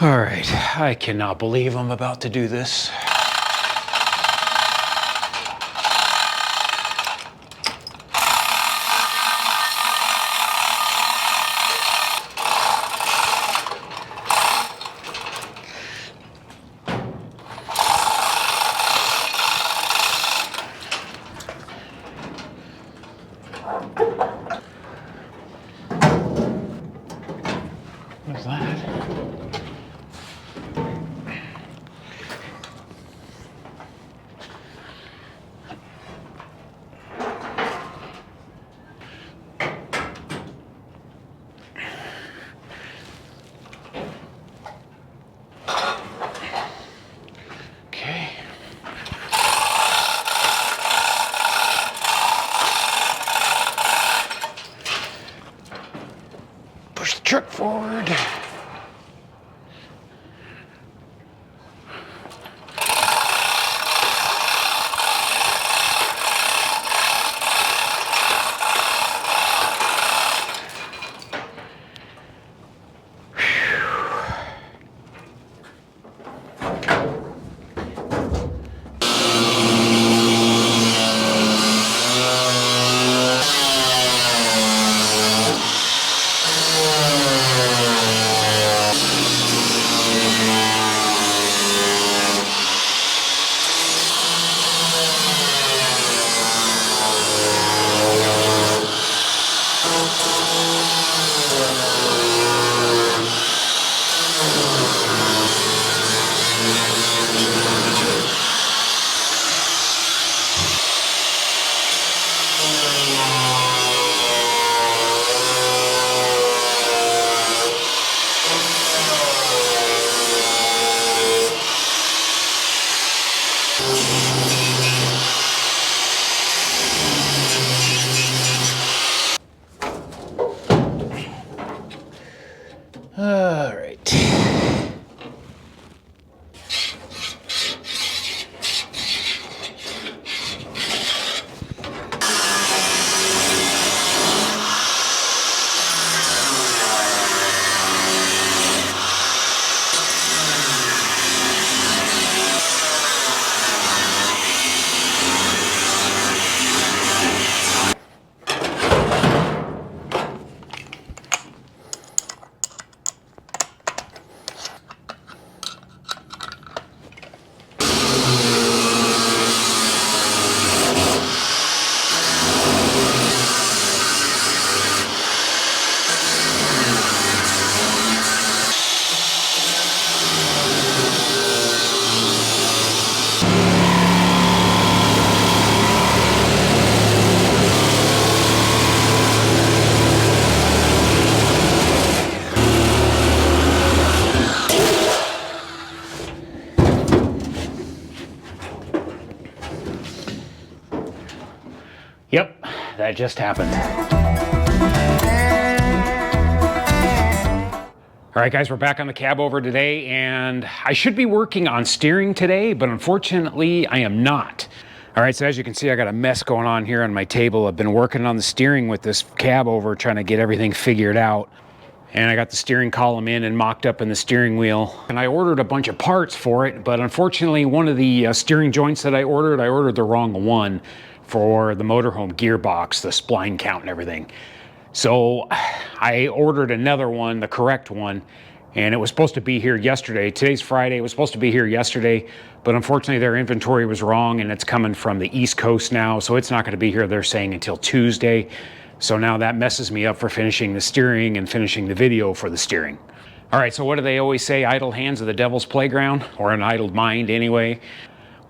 All right, I cannot believe I'm about to do this. What's that? Okay. Push the truck forward. All right. Yep, that just happened. All right, guys, we're back on the cab over today, and I should be working on steering today, but unfortunately, I am not. All right, so as you can see, I got a mess going on here on my table. I've been working on the steering with this cab over, trying to get everything figured out. And I got the steering column in and mocked up in the steering wheel. And I ordered a bunch of parts for it, but unfortunately, one of the steering joints that I ordered the wrong one for the motorhome gearbox, the spline count and everything. So I ordered another one, the correct one, and it was supposed to be here yesterday. Today's Friday, it was supposed to be here yesterday, but unfortunately their inventory was wrong and it's coming from the East Coast now, so it's not gonna be here, they're saying, until Tuesday. So now that messes me up for finishing the steering and finishing the video for the steering. All right, so what do they always say? Idle hands are the devil's playground, or an idle mind anyway.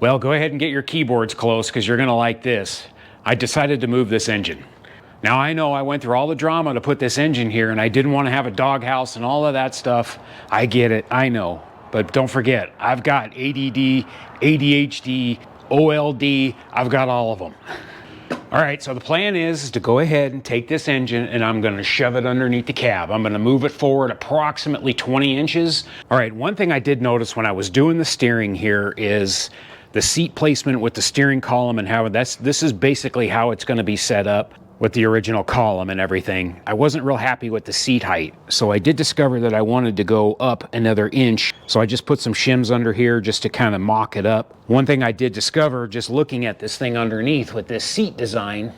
Well, go ahead and get your keyboards close because you're gonna like this. I decided to move this engine. Now I know I went through all the drama to put this engine here and I didn't want to have a doghouse and all of that stuff. I get it, I know. But don't forget, I've got ADD, ADHD, OLD, I've got all of them. All right, so the plan is to go ahead and take this engine and I'm gonna shove it underneath the cab. I'm gonna move it forward approximately 20 inches. All right, one thing I did notice when I was doing the steering here is the seat placement with the steering column and how this is basically how it's gonna be set up. with the original column and everything. I wasn't real happy with the seat height, so I did discover that I wanted to go up another inch. So I just put some shims under here just to kind of mock it up. One thing I did discover just looking at this thing underneath with this seat design,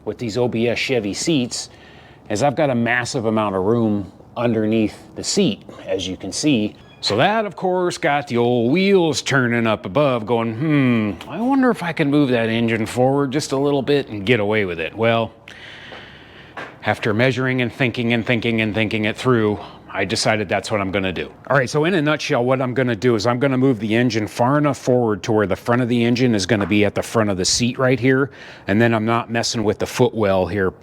with these OBS Chevy seats, is I've got a massive amount of room underneath the seat, as you can see. So that, of course, got the old wheels turning up above going, I wonder if I can move that engine forward just a little bit and get away with it. Well, after measuring and thinking it through, I decided that's what I'm gonna do. All right, so in a nutshell, what I'm gonna do is I'm gonna move the engine far enough forward to where the front of the engine is gonna be at the front of the seat right here, and then I'm not messing with the footwell here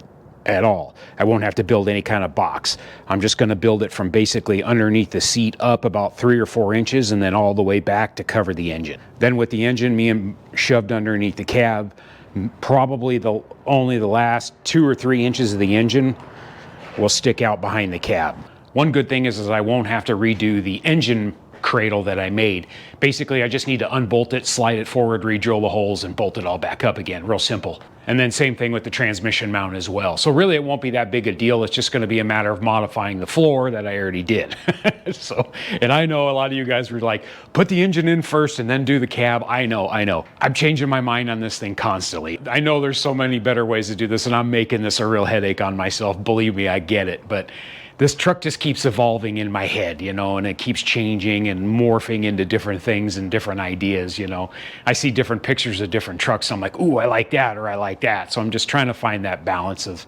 at all. I won't have to build any kind of box. I'm just going to build it from basically underneath the seat up about 3 or 4 inches and then all the way back to cover the engine. Then with the engine being shoved underneath the cab, probably only the last 2 or 3 inches of the engine will stick out behind the cab. One good thing is I won't have to redo the engine cradle that I made. Basically, I just need to unbolt it, slide it forward, re-drill the holes, and bolt it all back up again. Real simple. And then same thing with the transmission mount as well. So really it won't be that big a deal. It's just going to be a matter of modifying the floor that I already did. And I know a lot of you guys were like, put the engine in first and then do the cab. I know. I'm changing my mind on this thing constantly. I know there's so many better ways to do this, and I'm making this a real headache on myself. Believe me, I get it. But this truck just keeps evolving in my head, you know, and it keeps changing and morphing into different things and different ideas, you know. I see different pictures of different trucks. I'm like, ooh, I like that, or I like that. So I'm just trying to find that balance of,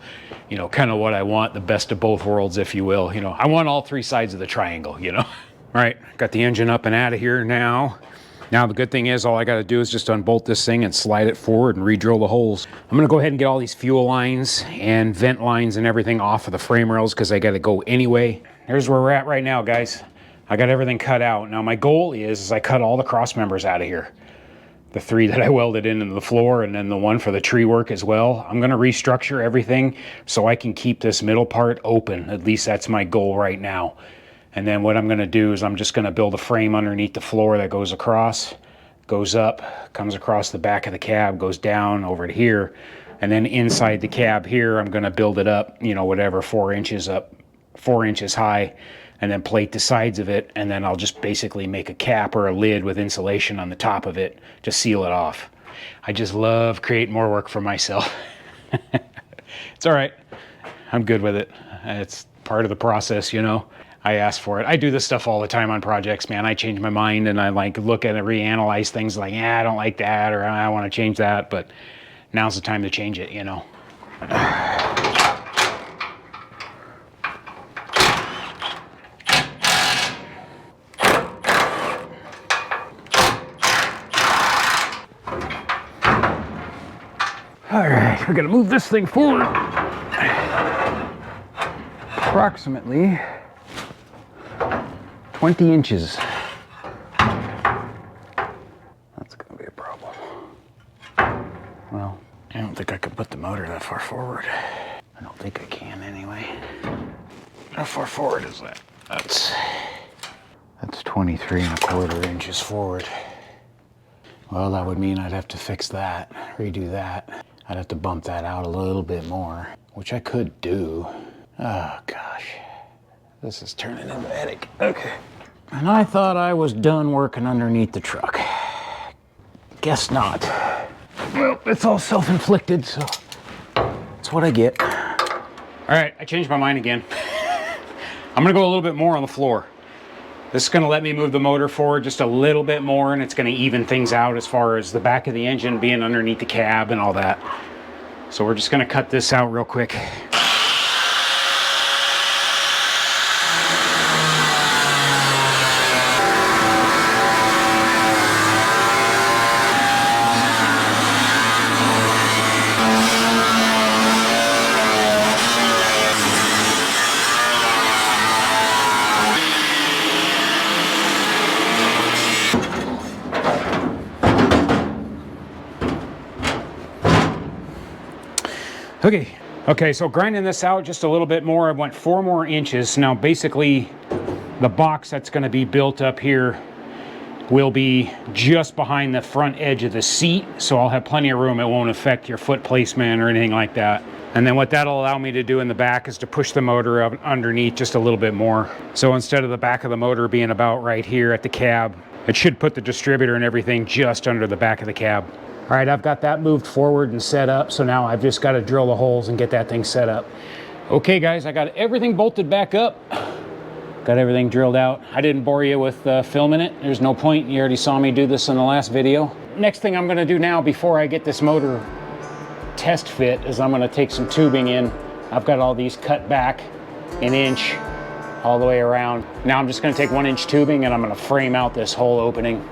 you know, kind of what I want, the best of both worlds, if you will. You know, I want all 3 sides of the triangle, you know. All right, got the engine up and out of here now. Now the good thing is all I got to do is just unbolt this thing and slide it forward and re-drill the holes. I'm going to go ahead and get all these fuel lines and vent lines and everything off of the frame rails because I got to go anyway. Here's where we're at right now, guys. I got everything cut out. Now my goal is I cut all the cross members out of here. The 3 that I welded into the floor and then the one for the tree work as well. I'm going to restructure everything so I can keep this middle part open. At least that's my goal right now. And then what I'm going to do is I'm just going to build a frame underneath the floor that goes across, goes up, comes across the back of the cab, goes down over to here. And then inside the cab here, I'm going to build it up, you know, whatever, 4 inches up, 4 inches high, and then plate the sides of it. And then I'll just basically make a cap or a lid with insulation on the top of it to seal it off. I just love creating more work for myself. It's all right. I'm good with it. It's part of the process, you know. I asked for it. I do this stuff all the time on projects, man. I change my mind and I like look at it, reanalyze things like, yeah, I don't like that, or I want to change that, but now's the time to change it, you know. All right, we're gonna move this thing forward approximately 20 inches. That's gonna be a problem. Well, I don't think I can put the motor that far forward. I don't think I can anyway. How far forward is that? That's 23¼ inches forward. Well, that would mean I'd have to fix that, redo that. I'd have to bump that out a little bit more, which I could do. Oh gosh, this is turning into a headache. Okay. And I thought I was done working underneath the truck. Guess not. Well, it's all self-inflicted, so that's what I get. All right, I changed my mind again. I'm gonna go a little bit more on the floor. This is gonna let me move the motor forward just a little bit more, and it's gonna even things out as far as the back of the engine being underneath the cab and all that. So we're just gonna cut this out real quick. Okay, so grinding this out just a little bit more, I went 4 more inches. Now basically the box that's going to be built up here will be just behind the front edge of the seat, so I'll have plenty of room. It won't affect your foot placement or anything like that. And then what that'll allow me to do in the back is to push the motor up underneath just a little bit more. So instead of the back of the motor being about right here at the cab, it should put the distributor and everything just under the back of the cab. All right, I've got that moved forward and set up. So now I've just got to drill the holes and get that thing set up. Okay guys, I got everything bolted back up. Got everything drilled out. I didn't bore you with filming it. There's no point. You already saw me do this in the last video. Next thing I'm gonna do now before I get this motor test fit is I'm gonna take some tubing in. I've got all these cut back an inch all the way around. Now I'm just gonna take 1-inch tubing and I'm gonna frame out this whole opening.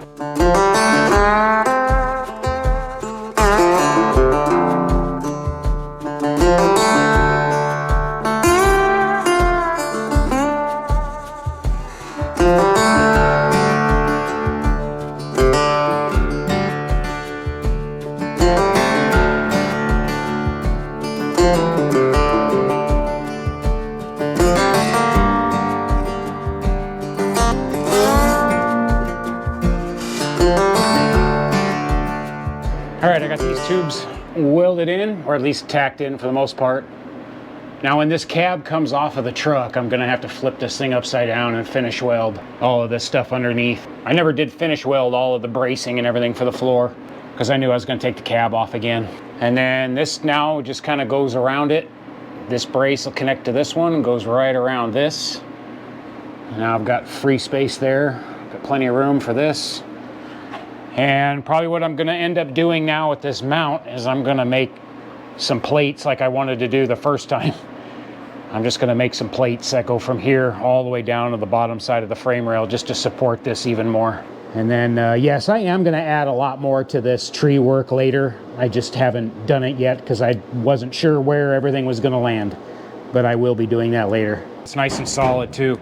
All right, I got these tubes welded in, or at least tacked in for the most part. Now when this cab comes off of the truck, I'm gonna have to flip this thing upside down and finish weld all of this stuff underneath. I never did finish weld all of the bracing and everything for the floor because I knew I was gonna take the cab off again. And then this now just kind of goes around it. This brace will connect to this one and goes right around this. Now I've got free space there, got plenty of room for this. And probably what I'm gonna end up doing now with this mount is I'm gonna make some plates like I wanted to do the first time. I'm just gonna make some plates that go from here all the way down to the bottom side of the frame rail just to support this even more. And then, yes, I am gonna add a lot more to this tree work later. I just haven't done it yet because I wasn't sure where everything was gonna land, but I will be doing that later. It's nice and solid too.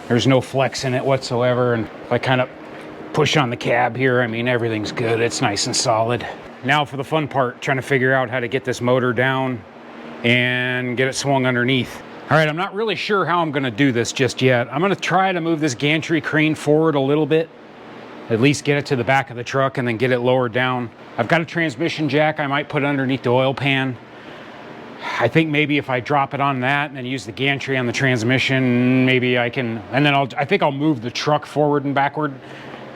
There's no flex in it whatsoever. And if I kind of push on the cab here, I mean, everything's good. It's nice and solid. Now for the fun part, trying to figure out how to get this motor down and get it swung underneath. All right, I'm not really sure how I'm gonna do this just yet. I'm gonna try to move this gantry crane forward a little bit, at least get it to the back of the truck and then get it lowered down. I've got a transmission jack I might put underneath the oil pan. I think maybe if I drop it on that and then use the gantry on the transmission, maybe I can, and then I think I'll move the truck forward and backward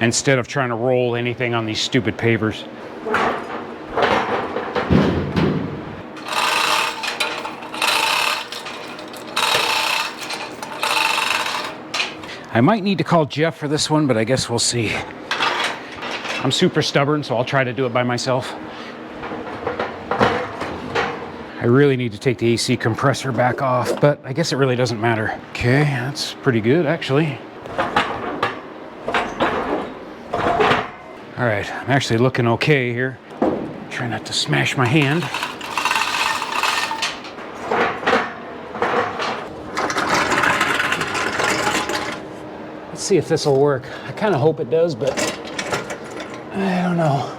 instead of trying to roll anything on these stupid pavers. I might need to call Jeff for this one, but I guess we'll see. I'm super stubborn, so I'll try to do it by myself. I really need to take the AC compressor back off, but I guess it really doesn't matter. Okay, that's pretty good, actually. All right, I'm actually looking okay here. Try not to smash my hand. Let's see if this will work. I kind of hope it does, but I don't know.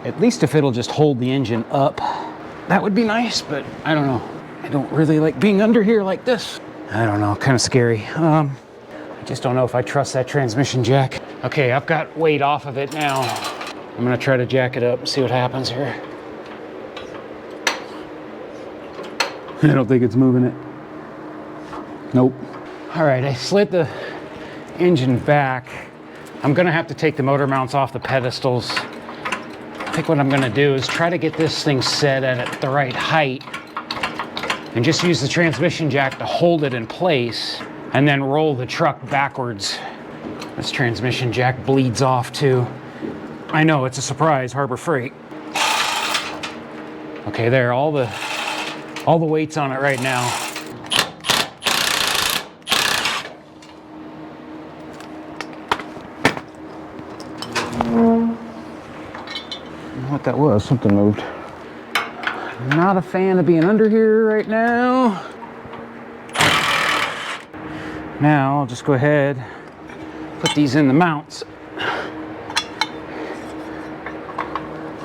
At least if it'll just hold the engine up, that would be nice, but I don't know. I don't really like being under here like this. I don't know, kind of scary. I just don't know if I trust that transmission jack. Okay, I've got weight off of it now. I'm gonna try to jack it up and see what happens here. I don't think it's moving it. Nope. All right, I slid the engine back. I'm gonna have to take the motor mounts off the pedestals. I think what I'm gonna do is try to get this thing set at the right height and just use the transmission jack to hold it in place and then roll the truck backwards. This transmission jack bleeds off too. I know, it's a surprise, Harbor Freight. Okay, there, all the weight's on it right now. I don't know what that was, something moved. Not a fan of being under here right now. Now, I'll just go ahead, put these in the mounts.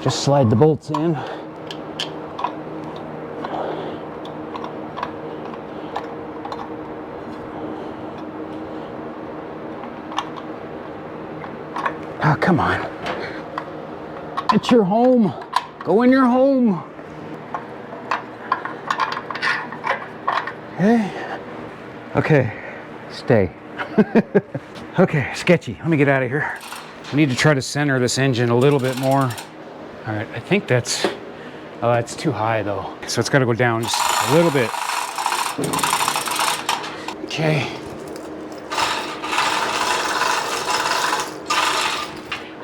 Just slide the bolts in. Oh, come on. It's your home. Go in your home. Okay, stay. Okay, sketchy. Let me get out of here. I need to try to center this engine a little bit more. All right, I think that's, oh, that's too high though. So it's got to go down just a little bit. Okay.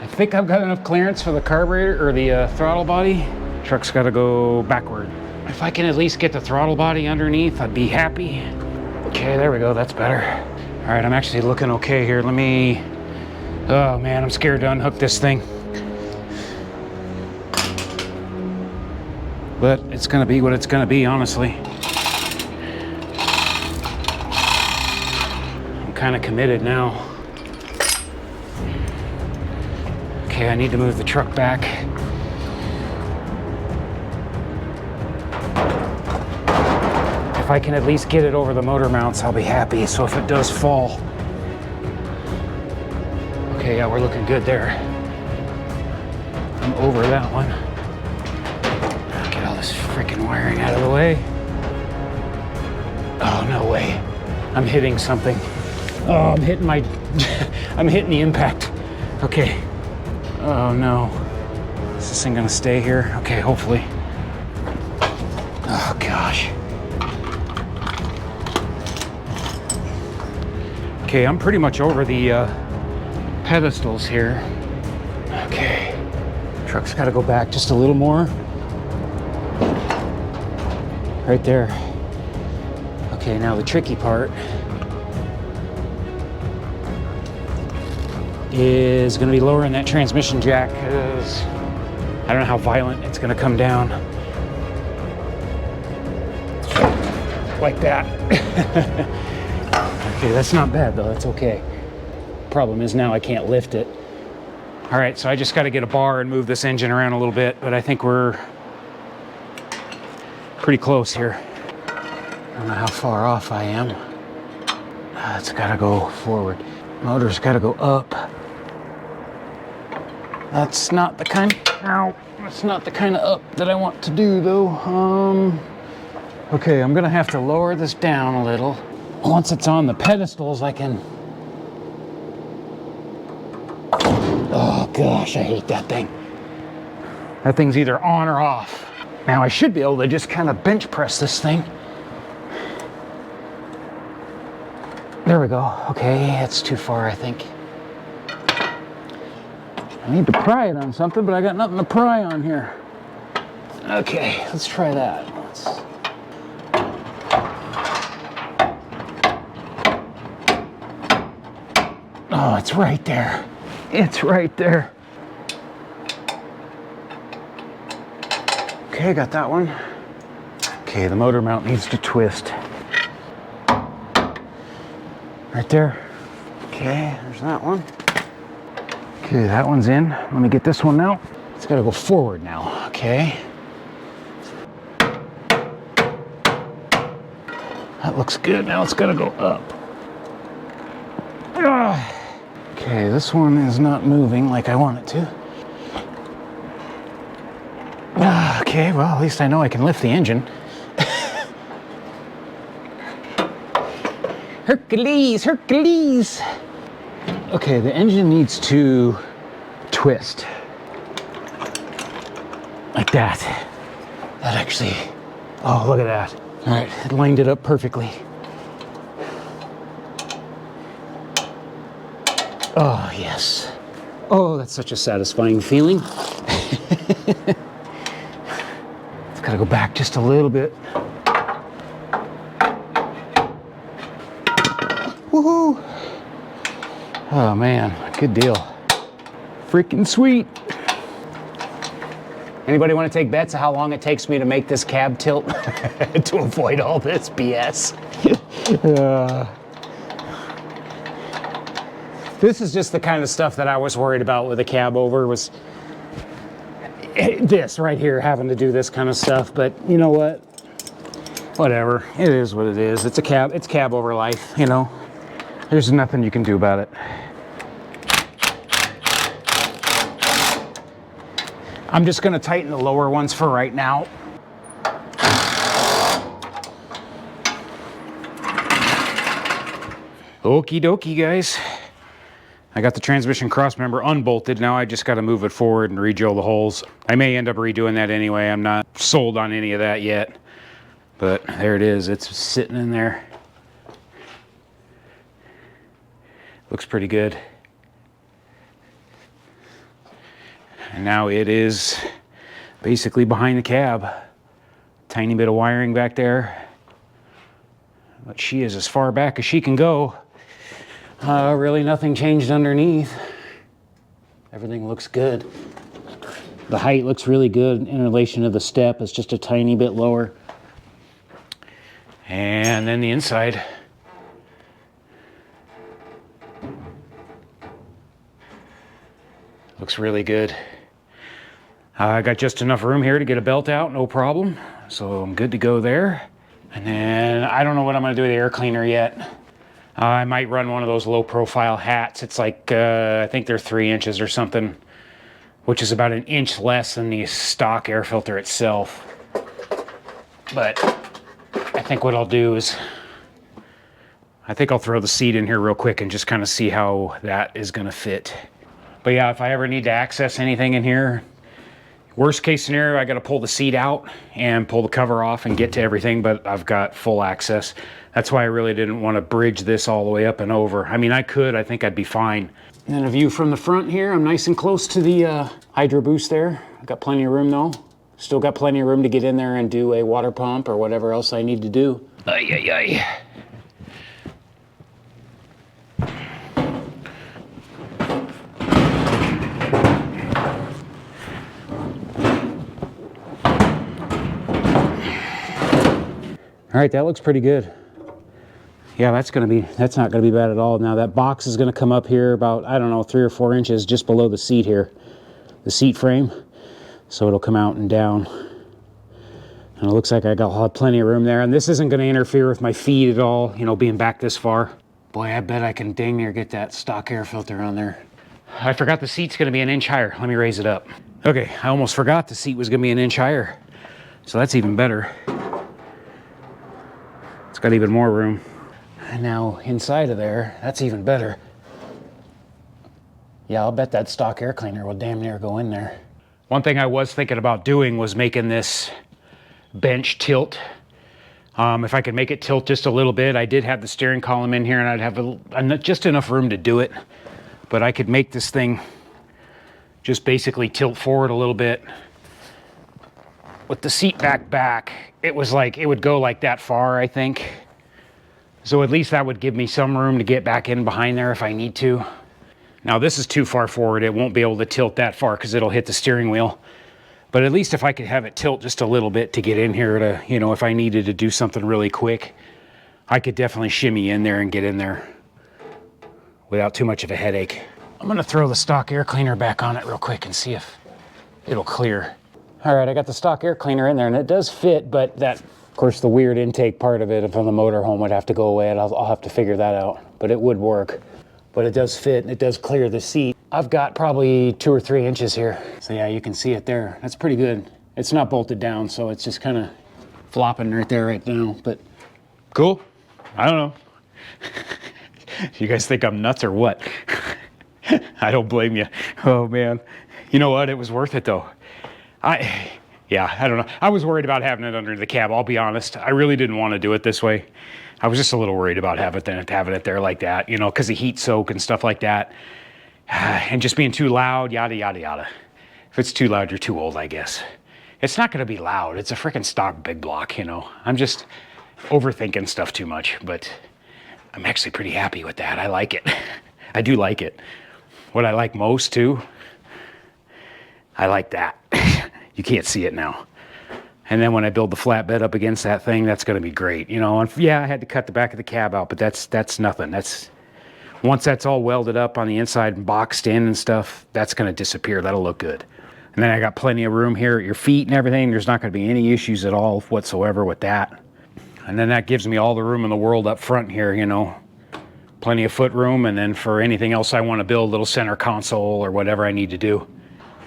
I think I've got enough clearance for the carburetor or the throttle body. Truck's got to go backward. If I can at least get the throttle body underneath, I'd be happy. Okay, there we go. That's better. All right, I'm actually looking okay here. Let me, oh man, I'm scared to unhook this thing. But it's gonna be what it's gonna be, honestly. I'm kind of committed now. Okay, I need to move the truck back. If I can at least get it over the motor mounts, I'll be happy. So if it does fall. Okay, yeah, we're looking good there. I'm over that one. Get all this freaking wiring out of the way. Oh, no way. I'm hitting something. Oh, I'm hitting my, I'm hitting the impact. Okay. Oh no. Is this thing gonna stay here? Okay, hopefully. Oh gosh. Okay, I'm pretty much over the pedestals here. Okay. Truck's gotta go back just a little more. Right there. Okay, now the tricky part is going to be lowering that transmission jack because I don't know how violent it's going to come down. Like that. Okay, that's not bad though, that's okay. Problem is now I can't lift it. All right, so I just got to get a bar and move this engine around a little bit, but I think we're pretty close here. I don't know how far off I am. It's got to go forward. Motor's got to go up. That's not the kind, ow, that's not the kind of up that I want to do though. Okay, I'm gonna have to lower this down a little. Once it's on the pedestals, I can, oh gosh, I hate that thing. That thing's either on or off. Now I should be able to just kind of bench press this thing. There we go. Okay, it's too far, I think. I need to pry it on something, but I got nothing to pry on here. Okay, let's try that. Oh, it's right there. It's right there. Okay, got that one. Okay, the motor mount needs to twist. Right there. Okay, there's that one. Okay, that one's in. Let me get this one now. It's gotta go forward now, okay? That looks good. Now it's gotta go up. Okay, this one is not moving like I want it to. Okay, well, at least I know I can lift the engine. Hercules, Hercules. Okay, the engine needs to twist. Like that. That actually, oh, look at that. All right, it lined it up perfectly. Oh, yes. Oh, that's such a satisfying feeling. It's gotta go back just a little bit. Woohoo! Oh man, good deal. Freaking sweet. Anybody want to take bets of how long it takes me to make this cab tilt to avoid all this BS? This is just the kind of stuff that I was worried about with the cabover, was this right here, having to do this kind of stuff. But you know what? Whatever. It is what it is. It's cabover life, you know. There's nothing you can do about it. I'm just going to tighten the lower ones for right now. Okie dokie, guys. I got the transmission cross member unbolted. Now I just got to move it forward and re-drill the holes. I may end up redoing that anyway. I'm not sold on any of that yet. But there it is. It's sitting in there. Looks pretty good. And now it is basically behind the cab. Tiny bit of wiring back there. But she is as far back as she can go. Really nothing changed underneath. Everything looks good. The height looks really good in relation to the step. It's just a tiny bit lower. And then the inside. Looks really good. I got just enough room here to get a belt out, no problem. So I'm good to go there. And then I don't know what I'm gonna do with the air cleaner yet. I might run one of those low profile hats. It's like, I think they're 3 inches or something, which is about 1 inch less than the stock air filter itself. But I think what I'll do is, I think I'll throw the seat in here real quick and just kind of see how that is gonna fit. But yeah, if I ever need to access anything in here, worst case scenario, I got to pull the seat out and pull the cover off and get to everything, but I've got full access. That's why I really didn't want to bridge this all the way up and over. I mean, I could, I think I'd be fine. And then a view from the front here. I'm nice and close to the Hydro Boost there. I've got plenty of room though. Still got plenty of room to get in there and do a water pump or whatever else I need to do. Ay, ay, ay. All right, that looks pretty good. Yeah, that's not gonna be bad at all. Now that box is gonna come up here about, I don't know, 3 or 4 inches just below the seat here, the seat frame. So it'll come out and down. And it looks like I'll have plenty of room there. And this isn't gonna interfere with my feet at all, you know, being back this far. Boy, I bet I can dang near get that stock air filter on there. I forgot the seat's gonna be 1 inch higher. Let me raise it up. Okay, I almost forgot the seat was gonna be 1 inch higher. So that's even better. It's got even more room. And now inside of there, that's even better. Yeah, I'll bet that stock air cleaner will damn near go in there. One thing I was thinking about doing was making this bench tilt. If I could make it tilt just a little bit, I did have the steering column in here and I'd have just enough room to do it. But I could make this thing just basically tilt forward a little bit. With the seat back, it was like, it would go like that far, I think. So at least that would give me some room to get back in behind there if I need to. Now this is too far forward. It won't be able to tilt that far because it'll hit the steering wheel. But at least if I could have it tilt just a little bit to get in here to, you know, if I needed to do something really quick, I could definitely shimmy in there and get in there without too much of a headache. I'm gonna throw the stock air cleaner back on it real quick and see if it'll clear. All right, I got the stock air cleaner in there and it does fit, but that, of course, the weird intake part of it from the motorhome would have to go away and I'll have to figure that out, but it would work. But it does fit and it does clear the seat. I've got probably 2 or 3 inches here. So yeah, you can see it there. That's pretty good. It's not bolted down, so it's just kind of flopping right there right now, but cool. I don't know. You guys think I'm nuts or what? I don't blame you. Oh man. You know what? It was worth it though. Yeah, I don't know. I was worried about having it under the cab, I'll be honest. I really didn't want to do it this way. I was just a little worried about having it there like that, you know, because of heat soak and stuff like that. And just being too loud, yada, yada, yada. If it's too loud, you're too old, I guess. It's not going to be loud. It's a freaking stock big block, you know. I'm just overthinking stuff too much, but I'm actually pretty happy with that. I like it. I do like it. What I like most, too, I like that. You can't see it now. And then when I build the flatbed up against that thing, that's going to be great. You know, and yeah, I had to cut the back of the cab out, but that's nothing. Once that's all welded up on the inside and boxed in and stuff, that's going to disappear. That'll look good. And then I got plenty of room here at your feet and everything. There's not going to be any issues at all whatsoever with that. And then that gives me all the room in the world up front here, you know. Plenty of foot room, and then for anything else I want to build, little center console or whatever I need to do.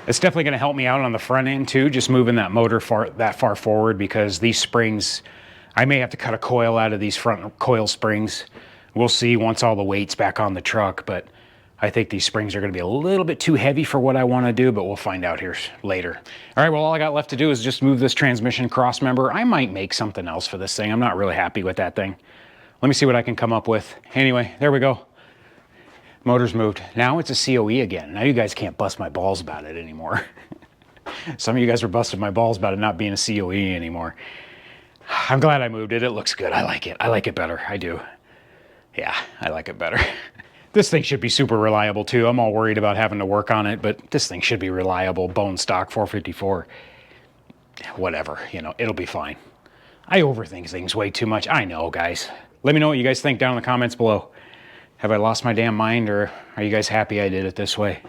It's definitely going to help me out on the front end too, just moving that motor that far forward, because these springs, I may have to cut a coil out of these front coil springs We'll see once all the weight's back on the truck, but I think these springs are gonna be a little bit too heavy for what I wanna do, but we'll find out here later. All right, well, all I got left to do is just move this transmission cross member. I might make something else for this thing. I'm not really happy with that thing. Let me see what I can come up with. Anyway, there we go. Motor's moved. Now it's a COE again. Now you guys can't bust my balls about it anymore. Some of you guys were busting my balls about it not being a COE anymore. I'm glad I moved it. It looks good. I like it. I like it better. I do. Yeah, I like it better. This thing should be super reliable too. I'm all worried about having to work on it, but this thing should be reliable. Bone stock 454. Whatever, you know, it'll be fine. I overthink things way too much. I know, guys. Let me know what you guys think down in the comments below. Have I lost my damn mind, or are you guys happy I did it this way?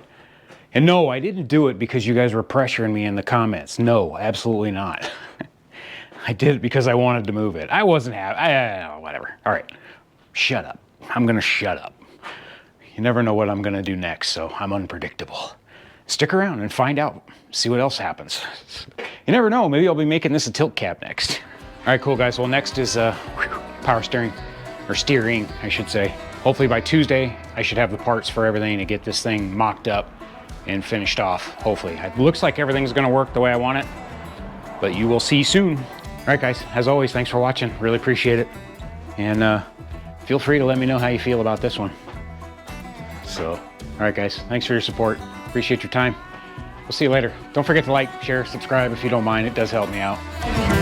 And no, I didn't do it because you guys were pressuring me in the comments. No, absolutely not. I did it because I wanted to move it. I wasn't happy. Whatever. All right, shut up. I'm gonna shut up. You never know what I'm gonna do next, so I'm unpredictable. Stick around and find out. See what else happens. You never know, maybe I'll be making this a tilt cab next. All right, cool guys. Well, next is power steering, or steering, I should say. Hopefully by Tuesday, I should have the parts for everything to get this thing mocked up and finished off, hopefully. It looks like everything's gonna work the way I want it, but you will see soon. All right, guys, as always, thanks for watching. Really appreciate it. And feel free to let me know how you feel about this one. So, all right, guys, thanks for your support. Appreciate your time. We'll see you later. Don't forget to like, share, subscribe if you don't mind. It does help me out.